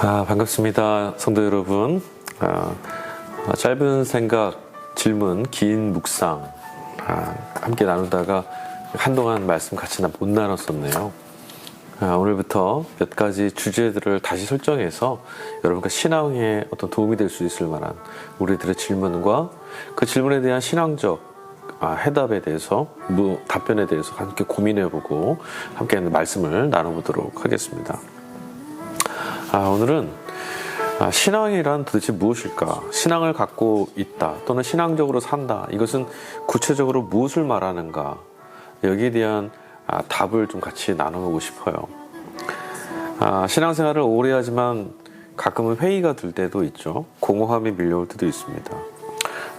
반갑습니다. 성도 여러분. 짧은 생각, 질문, 긴 묵상 함께 나누다가 한동안 말씀 같이 못 나눴었네요. 오늘부터 몇 가지 주제들을 다시 설정해서 여러분과 신앙에 어떤 도움이 될 수 있을 만한 우리들의 질문과 그 질문에 대한 신앙적 해답에 대해서, 답변에 대해서 함께 고민해보고 함께 말씀을 나눠보도록 하겠습니다. 오늘은 신앙이란 도대체 무엇일까? 신앙을 갖고 있다 또는 신앙적으로 산다, 이것은 구체적으로 무엇을 말하는가? 여기에 대한 답을 좀 같이 나눠보고 싶어요. 신앙생활을 오래 하지만 가끔은 회의가 들 때도 있죠. 공허함이 밀려올 때도 있습니다.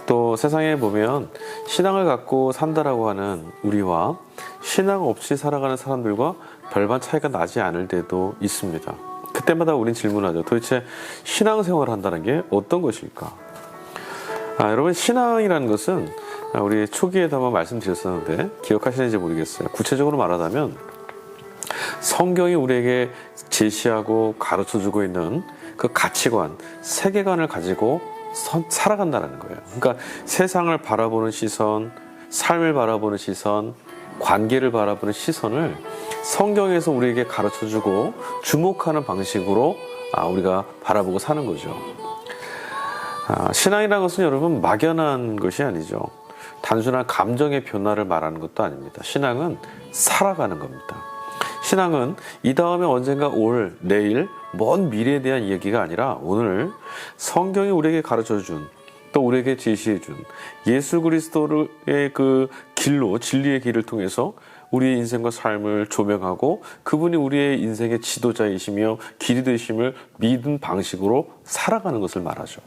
또 세상에 보면 신앙을 갖고 산다라고 하는 우리와 신앙 없이 살아가는 사람들과 별반 차이가 나지 않을 때도 있습니다. 그때마다 우린 질문하죠. 도대체 신앙생활을 한다는 게 어떤 것일까? 여러분, 신앙이라는 것은 우리 초기에도 한번 말씀드렸었는데 기억하시는지 모르겠어요. 구체적으로 말하자면 성경이 우리에게 제시하고 가르쳐주고 있는 그 가치관, 세계관을 가지고 살아간다는 거예요. 그러니까 세상을 바라보는 시선, 삶을 바라보는 시선, 관계를 바라보는 시선을 성경에서 우리에게 가르쳐주고 주목하는 방식으로 우리가 바라보고 사는 거죠. 신앙이라는 것은 여러분 막연한 것이 아니죠. 단순한 감정의 변화를 말하는 것도 아닙니다. 신앙은 살아가는 겁니다. 신앙은 이 다음에 언젠가 올, 내일, 먼 미래에 대한 이야기가 아니라 오늘 성경이 우리에게 가르쳐준, 또 우리에게 제시해준 예수 그리스도의 그 길로, 진리의 길을 통해서 우리의 인생과 삶을 조명하고 그분이 우리의 인생의 지도자이시며 길이 되심을 믿은 방식으로 살아가는 것을 말하죠.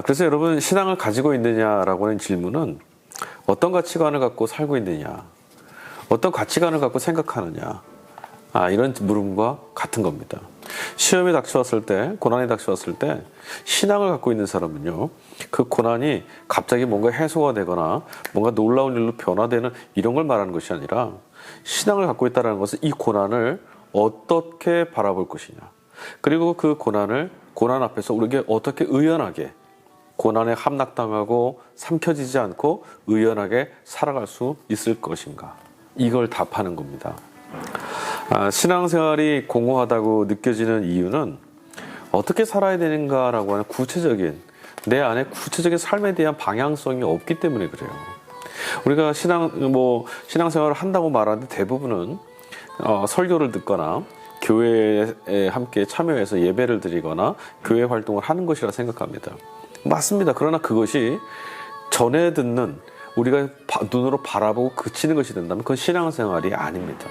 그래서 여러분, 신앙을 가지고 있느냐라고 하는 질문은 어떤 가치관을 갖고 살고 있느냐, 어떤 가치관을 갖고 생각하느냐, 이런 물음과 같은 겁니다. 시험이 닥쳐왔을 때, 고난이 닥쳐왔을 때 신앙을 갖고 있는 사람은요, 그 고난이 갑자기 뭔가 해소가 되거나 뭔가 놀라운 일로 변화되는 이런 걸 말하는 것이 아니라, 신앙을 갖고 있다는 것은 이 고난을 어떻게 바라볼 것이냐, 그리고 그 고난 앞에서 우리에게 어떻게 의연하게, 고난에 함락당하고 삼켜지지 않고 의연하게 살아갈 수 있을 것인가, 이걸 답하는 겁니다. 신앙생활이 공허하다고 느껴지는 이유는 어떻게 살아야 되는가라고 하는 구체적인, 내 안에 구체적인 삶에 대한 방향성이 없기 때문에 그래요. 우리가 신앙생활을 한다고 말하는데 대부분은 설교를 듣거나 교회에 함께 참여해서 예배를 드리거나 교회 활동을 하는 것이라 생각합니다. 맞습니다. 그러나 그것이 전해 듣는, 우리가 눈으로 바라보고 그치는 것이 된다면 그건 신앙생활이 아닙니다.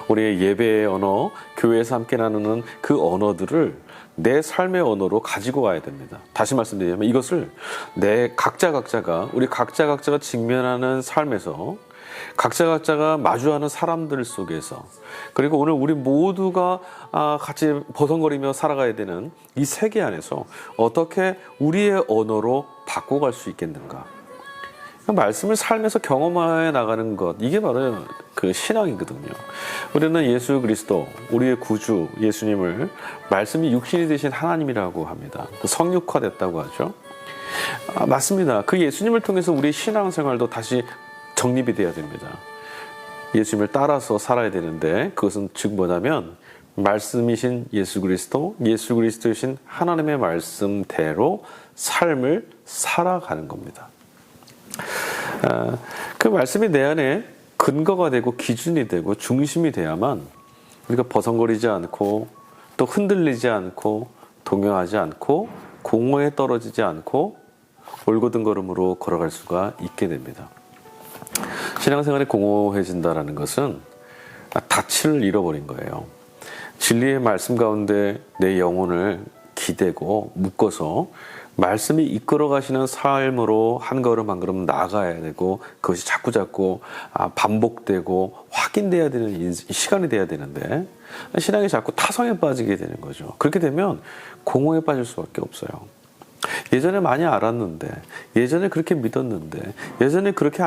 우리의 예배의 언어, 교회에서 함께 나누는 그 언어들을 내 삶의 언어로 가지고 와야 됩니다. 다시 말씀드리자면 이것을 우리 각자가 직면하는 삶에서, 각자가 마주하는 사람들 속에서, 그리고 오늘 우리 모두가 같이 버성거리며 살아가야 되는 이 세계 안에서 어떻게 우리의 언어로 바꿔갈 수 있겠는가. 말씀을 삶에서 경험해 나가는 것, 이게 바로 그 신앙이거든요. 우리는 예수 그리스도, 우리의 구주 예수님을 말씀이 육신이 되신 하나님이라고 합니다. 성육화됐다고 하죠. 맞습니다. 그 예수님을 통해서 우리 신앙생활도 다시 정립이 돼야 됩니다. 예수님을 따라서 살아야 되는데, 그것은 즉 뭐냐면 말씀이신 예수 그리스도이신 하나님의 말씀대로 삶을 살아가는 겁니다. 그 말씀이 내 안에 근거가 되고 기준이 되고 중심이 돼야만 우리가 버성거리지 않고, 또 흔들리지 않고, 동요하지 않고, 공허에 떨어지지 않고 올곧은 걸음으로 걸어갈 수가 있게 됩니다. 신앙생활이 공허해진다는 것은 가치를 잃어버린 거예요. 진리의 말씀 가운데 내 영혼을 기대고 묶어서 말씀이 이끌어 가시는 삶으로 한 걸음 한 걸음 나아가야 되고, 그것이 자꾸 반복되고 확인돼야 되는 시간이 돼야 되는데, 신앙이 자꾸 타성에 빠지게 되는 거죠. 그렇게 되면 공허에 빠질 수밖에 없어요. 예전에 많이 알았는데, 예전에 그렇게 믿었는데, 예전에 그렇게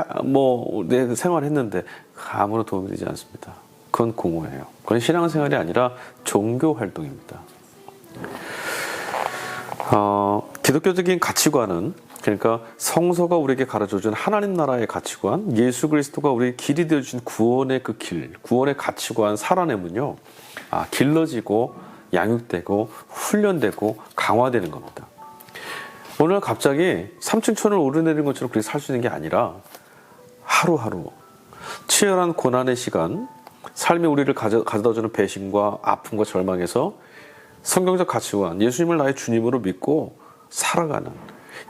내 생활했는데 아무런 도움이 되지 않습니다. 그건 공허해요. 그건 신앙생활이 아니라 종교 활동입니다. 기독교적인 가치관은, 그러니까 성서가 우리에게 가르쳐준 하나님 나라의 가치관, 예수 그리스도가 우리의 길이 되어주신 구원의 그 길, 구원의 가치관 살아내면요, 길러지고 양육되고 훈련되고 강화되는 겁니다. 오늘 갑자기 3층천을 오르내리는 것처럼 그렇게 살 수 있는 게 아니라 하루하루 치열한 고난의 시간, 삶이 우리를 가져다주는 배신과 아픔과 절망에서 성경적 가치관, 예수님을 나의 주님으로 믿고 살아가는,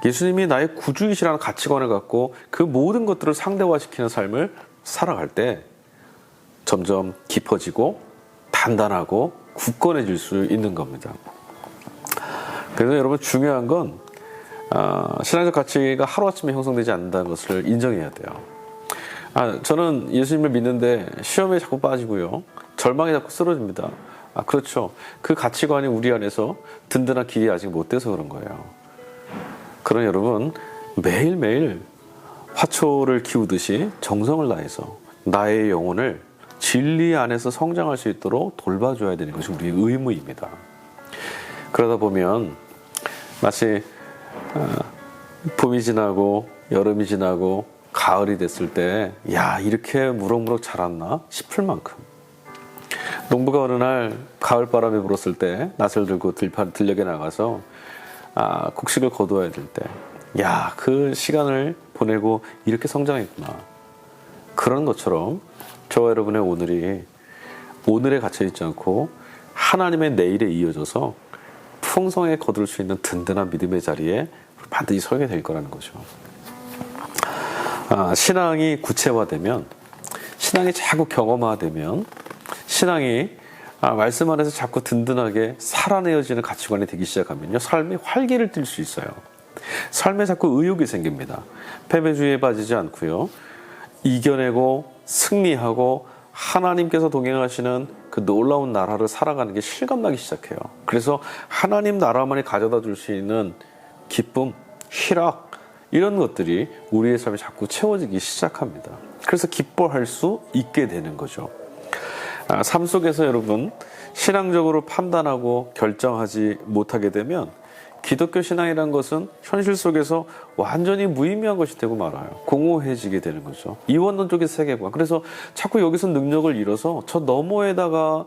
예수님이 나의 구주이시라는 가치관을 갖고 그 모든 것들을 상대화시키는 삶을 살아갈 때 점점 깊어지고 단단하고 굳건해질 수 있는 겁니다. 그래서 여러분, 중요한 건 신앙적 가치가 하루아침에 형성되지 않는다는 것을 인정해야 돼요. 저는 예수님을 믿는데 시험에 자꾸 빠지고요, 절망에 자꾸 쓰러집니다. 그렇죠. 그 가치관이 우리 안에서 든든한 길이 아직 못 돼서 그런 거예요. 그러나 여러분, 매일매일 화초를 키우듯이 정성을 다해서 나의 영혼을 진리 안에서 성장할 수 있도록 돌봐줘야 되는 것이 우리의 의무입니다. 그러다 보면 마치 봄이 지나고 여름이 지나고 가을이 됐을 때, 야, 이렇게 무럭무럭 자랐나 싶을 만큼, 농부가 어느 날 가을바람이 불었을 때 낫을 들고 들녘에 나가서 곡식을 거두어야 될 때, 야, 그 시간을 보내고 이렇게 성장했구나. 그런 것처럼 저와 여러분의 오늘이 오늘에 갇혀있지 않고 하나님의 내일에 이어져서 풍성에 거둘 수 있는 든든한 믿음의 자리에 반드시 서게 될 거라는 거죠. 신앙이 구체화되면, 신앙이 자꾸 경험화되면, 신앙이 말씀 안에서 자꾸 든든하게 살아내어지는 가치관이 되기 시작하면요, 삶이 활기를 띨 수 있어요. 삶에 자꾸 의욕이 생깁니다. 패배주의에 빠지지 않고요, 이겨내고 승리하고 하나님께서 동행하시는 그 놀라운 나라를 살아가는 게 실감나기 시작해요. 그래서 하나님 나라만이 가져다 줄 수 있는 기쁨, 희락, 이런 것들이 우리의 삶에 자꾸 채워지기 시작합니다. 그래서 기뻐할 수 있게 되는 거죠. 삶 속에서 여러분, 신앙적으로 판단하고 결정하지 못하게 되면 기독교 신앙이란 것은 현실 속에서 완전히 무의미한 것이 되고 말아요. 공허해지게 되는 거죠. 이원론적인 세계관. 그래서 자꾸 여기서 능력을 잃어서 저 너머에다가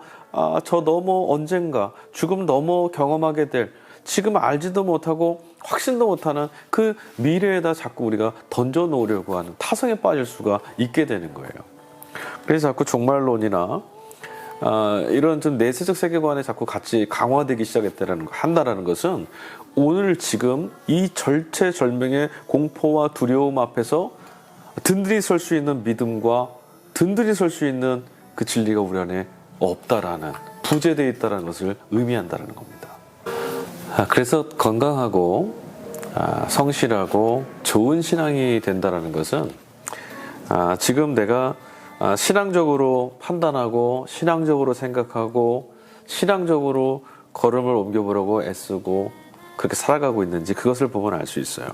저 너머 언젠가 죽음 너머 경험하게 될, 지금 알지도 못하고 확신도 못하는 그 미래에다 자꾸 우리가 던져놓으려고 하는 타성에 빠질 수가 있게 되는 거예요. 그래서 자꾸 종말론이나 이런 좀 내세적 세계관에 자꾸 같이 강화되기 한다라는 것은 오늘 지금 이 절체절명의 공포와 두려움 앞에서 든든히 설 수 있는 믿음과 든든히 설 수 있는 그 진리가 우리 안에 없다라는, 부재되어 있다는 것을 의미한다는 겁니다. 그래서 건강하고 성실하고 좋은 신앙이 된다는 것은 지금 내가 신앙적으로 판단하고 신앙적으로 생각하고 신앙적으로 걸음을 옮겨보려고 애쓰고 그렇게 살아가고 있는지 그것을 보면 알 수 있어요.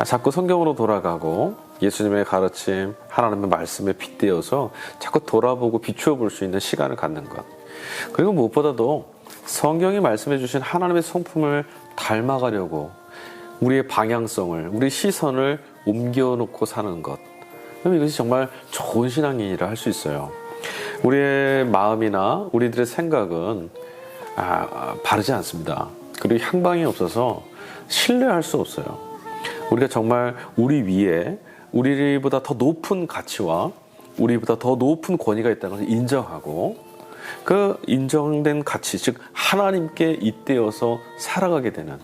자꾸 성경으로 돌아가고 예수님의 가르침, 하나님의 말씀에 빗대어서 자꾸 돌아보고 비추어 볼 수 있는 시간을 갖는 것. 그리고 무엇보다도 성경이 말씀해 주신 하나님의 성품을 닮아가려고 우리의 방향성을, 우리 시선을 옮겨놓고 사는 것. 그럼 이것이 정말 좋은 신앙인이라 할 수 있어요. 우리의 마음이나 우리들의 생각은 바르지 않습니다. 그리고 향방이 없어서 신뢰할 수 없어요. 우리가 정말 우리 위에 우리보다 더 높은 가치와 우리보다 더 높은 권위가 있다는 것을 인정하고 그 인정된 가치, 즉 하나님께 잇대어서 살아가게 되는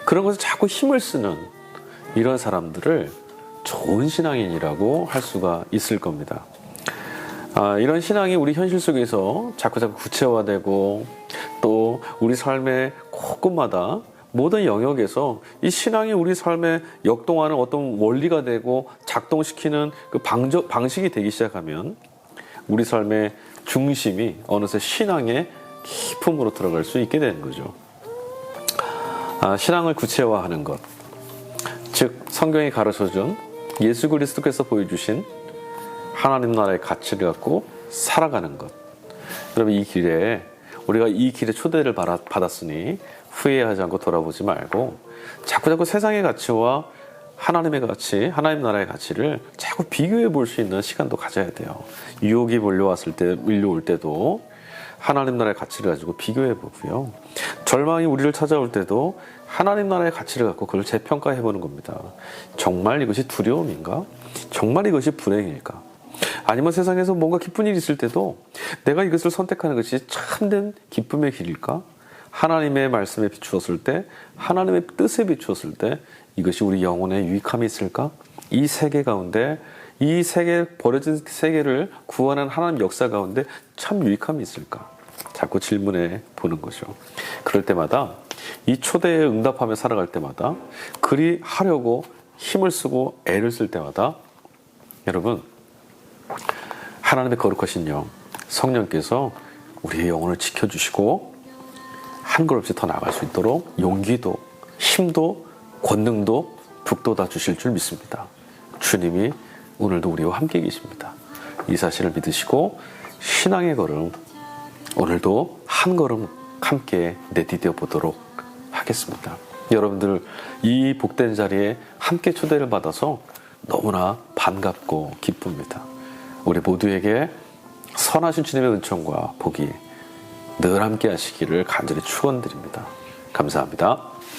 그런 것에 자꾸 힘을 쓰는 이런 사람들을 좋은 신앙인이라고 할 수가 있을 겁니다. 이런 신앙이 우리 현실 속에서 자꾸 구체화되고 또 우리 삶의 곳곳마다 모든 영역에서 이 신앙이 우리 삶에 역동하는 어떤 원리가 되고 작동시키는 그 방식이 되기 시작하면 우리 삶의 중심이 어느새 신앙의 깊음으로 들어갈 수 있게 되는 거죠. 신앙을 구체화하는 것, 즉 성경이 가르쳐준 예수 그리스도께서 보여주신 하나님 나라의 가치를 갖고 살아가는 것. 여러분, 이 길에 우리가 이 길에 초대를 받았으니 후회하지 않고 돌아보지 말고 자꾸 세상의 가치와 하나님의 가치, 하나님 나라의 가치를 자꾸 비교해 볼 수 있는 시간도 가져야 돼요. 유혹이 밀려올 때도 하나님 나라의 가치를 가지고 비교해 보고요. 절망이 우리를 찾아올 때도 하나님 나라의 가치를 갖고 그걸 재평가해 보는 겁니다. 정말 이것이 두려움인가? 정말 이것이 불행일까? 아니면 세상에서 뭔가 기쁜 일이 있을 때도 내가 이것을 선택하는 것이 참된 기쁨의 길일까? 하나님의 말씀에 비추었을 때, 하나님의 뜻에 비추었을 때 이것이 우리 영혼에 유익함이 있을까? 이 세계 가운데, 이 세계, 버려진 세계를 구원한 하나님 역사 가운데 참 유익함이 있을까? 자꾸 질문해 보는 거죠. 그럴 때마다 이 초대에 응답하며 살아갈 때마다 그리 하려고 힘을 쓰고 애를 쓸 때마다 여러분, 하나님의 거룩하신 영, 성령께서 우리의 영혼을 지켜주시고 한 걸음씩 더 나아갈 수 있도록 용기도, 힘도, 권능도 북돋아 주실 줄 믿습니다. 주님이 오늘도 우리와 함께 계십니다. 이 사실을 믿으시고 신앙의 걸음, 오늘도 한 걸음 함께 내디뎌 보도록 하겠습니다. 여러분들 이 복된 자리에 함께 초대를 받아서 너무나 반갑고 기쁩니다. 우리 모두에게 선하신 주님의 은총과 복이 늘 함께 하시기를 간절히 축원드립니다. 감사합니다.